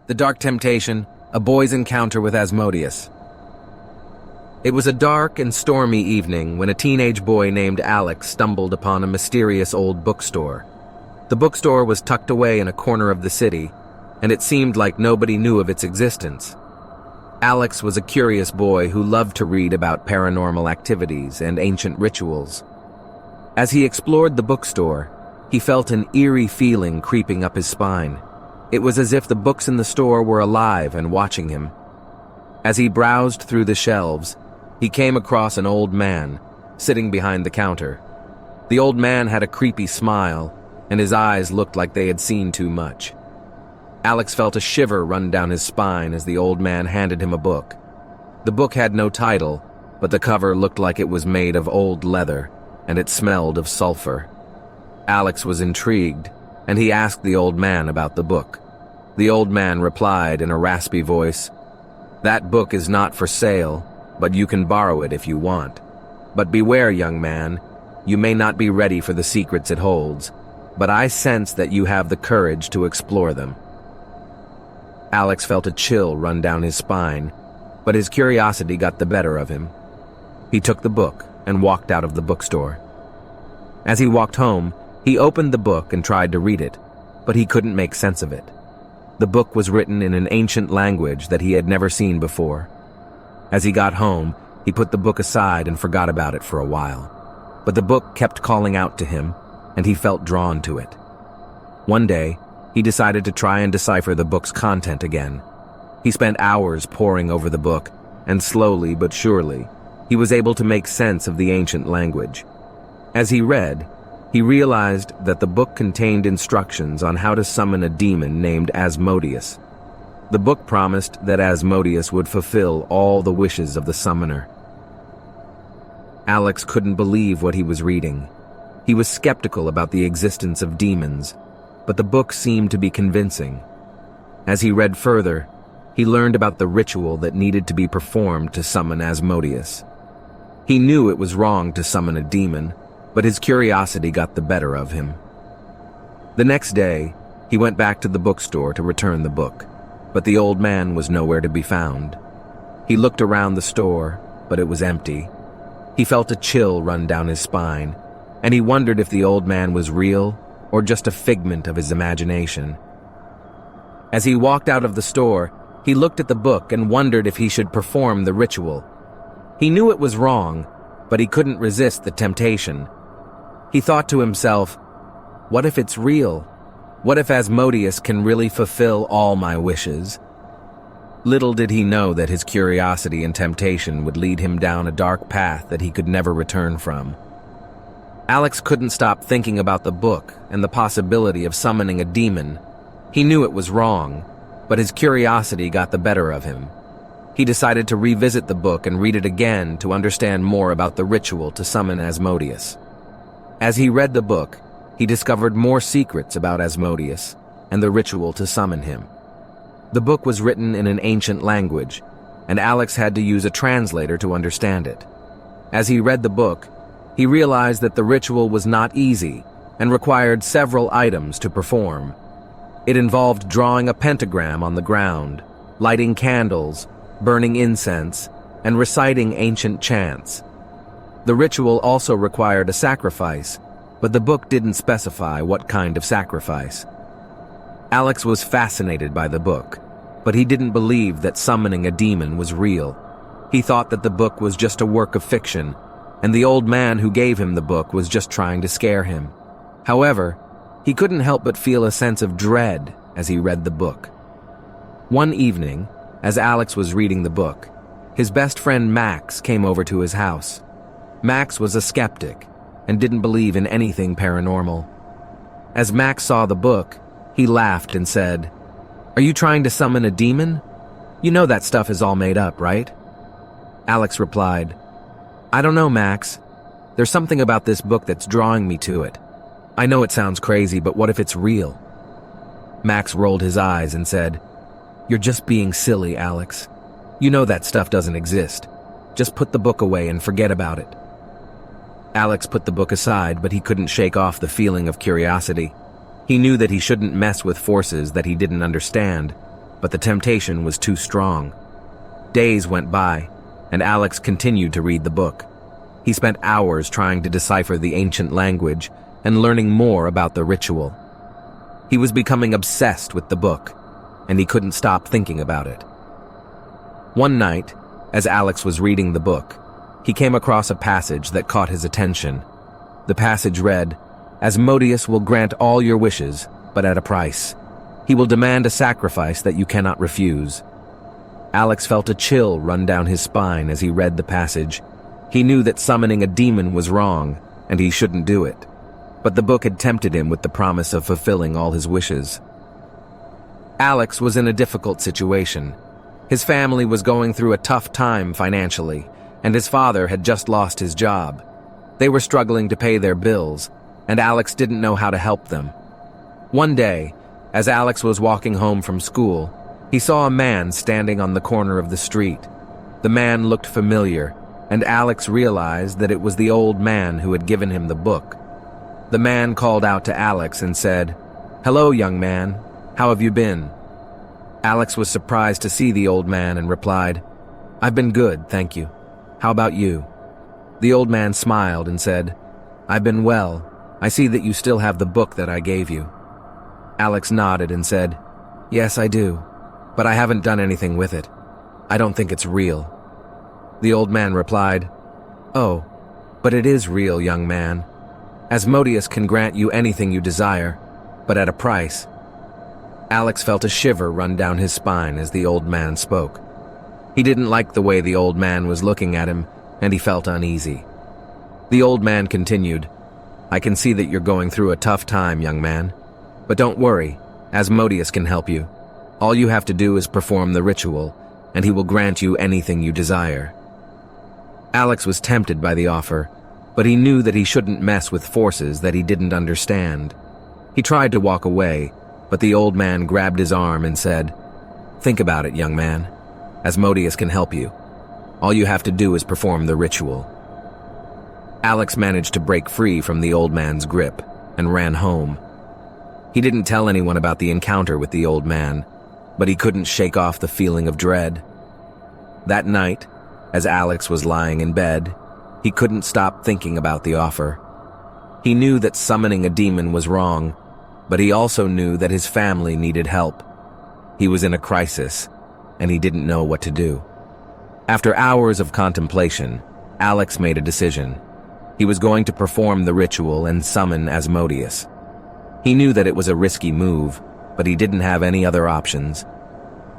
The Dark Temptation, A Boy's Encounter with Asmodeus. It was a dark and stormy evening when a teenage boy named Alex stumbled upon a mysterious old bookstore. The bookstore was tucked away in a corner of the city, and it seemed like nobody knew of its existence. Alex was a curious boy who loved to read about paranormal activities and ancient rituals. As he explored the bookstore, he felt an eerie feeling creeping up his spine. It was as if the books in the store were alive and watching him. As he browsed through the shelves, he came across an old man, sitting behind the counter. The old man had a creepy smile, and his eyes looked like they had seen too much. Alex felt a shiver run down his spine as the old man handed him a book. The book had no title, but the cover looked like it was made of old leather, and it smelled of sulfur. Alex was intrigued, and he asked the old man about the book. The old man replied in a raspy voice, "That book is not for sale, but you can borrow it if you want. But beware, young man, you may not be ready for the secrets it holds, but I sense that you have the courage to explore them." Alex felt a chill run down his spine, but his curiosity got the better of him. He took the book and walked out of the bookstore. As he walked home, he opened the book and tried to read it, but he couldn't make sense of it. The book was written in an ancient language that he had never seen before. As he got home, he put the book aside and forgot about it for a while. But the book kept calling out to him, and he felt drawn to it. One day, he decided to try and decipher the book's content again. He spent hours poring over the book, and slowly but surely, he was able to make sense of the ancient language. As he read, he realized that the book contained instructions on how to summon a demon named Asmodeus. The book promised that Asmodeus would fulfill all the wishes of the summoner. Alex couldn't believe what he was reading. He was skeptical about the existence of demons, but the book seemed to be convincing. As he read further, he learned about the ritual that needed to be performed to summon Asmodeus. He knew it was wrong to summon a demon, but his curiosity got the better of him. The next day, he went back to the bookstore to return the book, but the old man was nowhere to be found. He looked around the store, but it was empty. He felt a chill run down his spine, and he wondered if the old man was real or just a figment of his imagination. As he walked out of the store, he looked at the book and wondered if he should perform the ritual. He knew it was wrong, but he couldn't resist the temptation. He thought to himself, what if it's real? What if Asmodeus can really fulfill all my wishes? Little did he know that his curiosity and temptation would lead him down a dark path that he could never return from. Alex couldn't stop thinking about the book and the possibility of summoning a demon. He knew it was wrong, but his curiosity got the better of him. He decided to revisit the book and read it again to understand more about the ritual to summon Asmodeus. As he read the book, he discovered more secrets about Asmodeus and the ritual to summon him. The book was written in an ancient language, and Alex had to use a translator to understand it. As he read the book, he realized that the ritual was not easy and required several items to perform. It involved drawing a pentagram on the ground, lighting candles, burning incense, and reciting ancient chants. The ritual also required a sacrifice, but the book didn't specify what kind of sacrifice. Alex was fascinated by the book, but he didn't believe that summoning a demon was real. He thought that the book was just a work of fiction, and the old man who gave him the book was just trying to scare him. However, he couldn't help but feel a sense of dread as he read the book. One evening, as Alex was reading the book, his best friend Max came over to his house. Max was a skeptic and didn't believe in anything paranormal. As Max saw the book, he laughed and said, "Are you trying to summon a demon? You know that stuff is all made up, right?" Alex replied, "I don't know, Max. There's something about this book that's drawing me to it. I know it sounds crazy, but what if it's real?" Max rolled his eyes and said, "You're just being silly, Alex. You know that stuff doesn't exist. Just put the book away and forget about it." Alex put the book aside, but he couldn't shake off the feeling of curiosity. He knew that he shouldn't mess with forces that he didn't understand, but the temptation was too strong. Days went by, and Alex continued to read the book. He spent hours trying to decipher the ancient language and learning more about the ritual. He was becoming obsessed with the book, and he couldn't stop thinking about it. One night, as Alex was reading the book, he came across a passage that caught his attention. The passage read, "Asmodeus will grant all your wishes, but at a price. He will demand a sacrifice that you cannot refuse." Alex felt a chill run down his spine as he read the passage. He knew that summoning a demon was wrong, and he shouldn't do it. But the book had tempted him with the promise of fulfilling all his wishes. Alex was in a difficult situation. His family was going through a tough time financially, and his father had just lost his job. They were struggling to pay their bills, and Alex didn't know how to help them. One day, as Alex was walking home from school, he saw a man standing on the corner of the street. The man looked familiar, and Alex realized that it was the old man who had given him the book. The man called out to Alex and said, "Hello, young man. How have you been?" Alex was surprised to see the old man and replied, "I've been good, thank you. How about you?" The old man smiled and said, "I've been well. I see that you still have the book that I gave you." Alex nodded and said, "Yes, I do, but I haven't done anything with it. I don't think it's real." The old man replied, "Oh, but it is real, young man. Asmodeus can grant you anything you desire, but at a price." Alex felt a shiver run down his spine as the old man spoke. He didn't like the way the old man was looking at him, and he felt uneasy. The old man continued, "I can see that you're going through a tough time, young man. But don't worry, Asmodeus can help you. All you have to do is perform the ritual, and he will grant you anything you desire." Alex was tempted by the offer, but he knew that he shouldn't mess with forces that he didn't understand. He tried to walk away, but the old man grabbed his arm and said, "Think about it, young man. Asmodeus can help you. All you have to do is perform the ritual." Alex managed to break free from the old man's grip and ran home. He didn't tell anyone about the encounter with the old man, but he couldn't shake off the feeling of dread. That night, as Alex was lying in bed, he couldn't stop thinking about the offer. He knew that summoning a demon was wrong, but he also knew that his family needed help. He was in a crisis, and he didn't know what to do. After hours of contemplation, Alex made a decision. He was going to perform the ritual and summon Asmodeus. He knew that it was a risky move, but he didn't have any other options.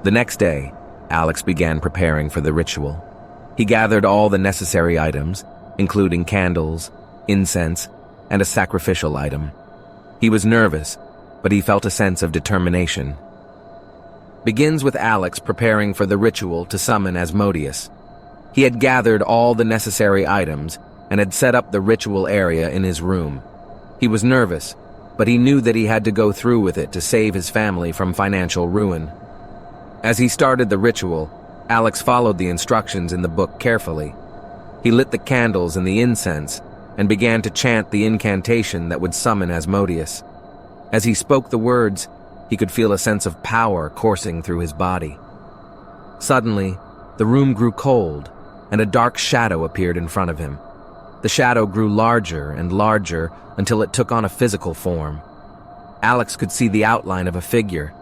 The next day, Alex began preparing for the ritual. He gathered all the necessary items, including candles, incense, and a sacrificial item. He was nervous, but he felt a sense of determination. Begins with Alex preparing for the ritual to summon Asmodeus. He had gathered all the necessary items and had set up the ritual area in his room. He was nervous, but he knew that he had to go through with it to save his family from financial ruin. As he started the ritual, Alex followed the instructions in the book carefully. He lit the candles and the incense and began to chant the incantation that would summon Asmodeus. As he spoke the words, he could feel a sense of power coursing through his body. Suddenly, the room grew cold, and a dark shadow appeared in front of him. The shadow grew larger and larger until it took on a physical form. Alex could see the outline of a figure,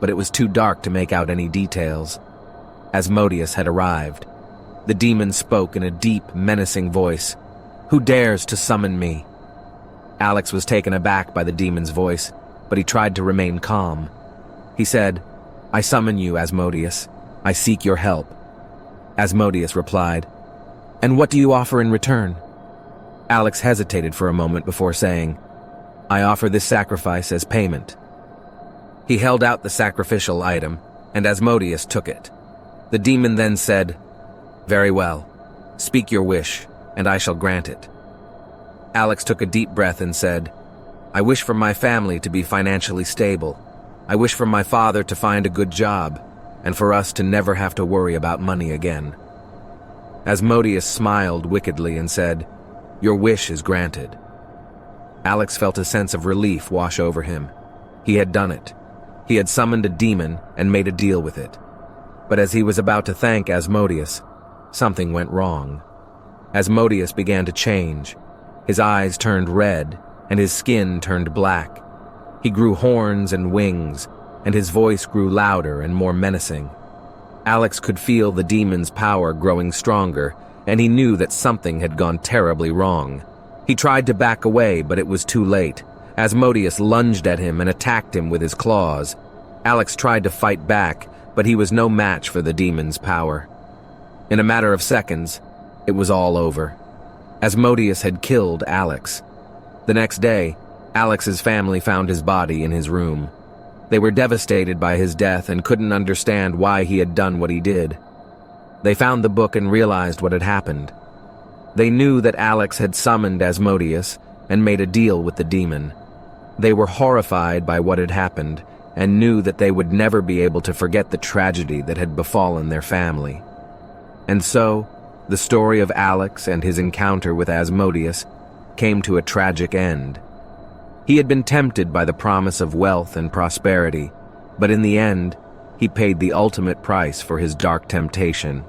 but it was too dark to make out any details. Asmodeus had arrived. The demon spoke in a deep, menacing voice. "Who dares to summon me?" Alex was taken aback by the demon's voice, but he tried to remain calm. He said, "I summon you, Asmodeus. I seek your help." Asmodeus replied, "And what do you offer in return?" Alex hesitated for a moment before saying, "I offer this sacrifice as payment." He held out the sacrificial item, and Asmodeus took it. The demon then said, "Very well. Speak your wish, and I shall grant it." Alex took a deep breath and said, "I wish for my family to be financially stable. I wish for my father to find a good job, and for us to never have to worry about money again." Asmodeus smiled wickedly and said, "Your wish is granted." Alex felt a sense of relief wash over him. He had done it. He had summoned a demon and made a deal with it. But as he was about to thank Asmodeus, something went wrong. Asmodeus began to change. His eyes turned red, and his skin turned black. He grew horns and wings, and his voice grew louder and more menacing. Alex could feel the demon's power growing stronger, and he knew that something had gone terribly wrong. He tried to back away, but it was too late. Asmodeus lunged at him and attacked him with his claws. Alex tried to fight back, but he was no match for the demon's power. In a matter of seconds, it was all over. Asmodeus had killed Alex. The next day, Alex's family found his body in his room. They were devastated by his death and couldn't understand why he had done what he did. They found the book and realized what had happened. They knew that Alex had summoned Asmodeus and made a deal with the demon. They were horrified by what had happened and knew that they would never be able to forget the tragedy that had befallen their family. And so, the story of Alex and his encounter with Asmodeus came to a tragic end. He had been tempted by the promise of wealth and prosperity, but in the end, he paid the ultimate price for his dark temptation.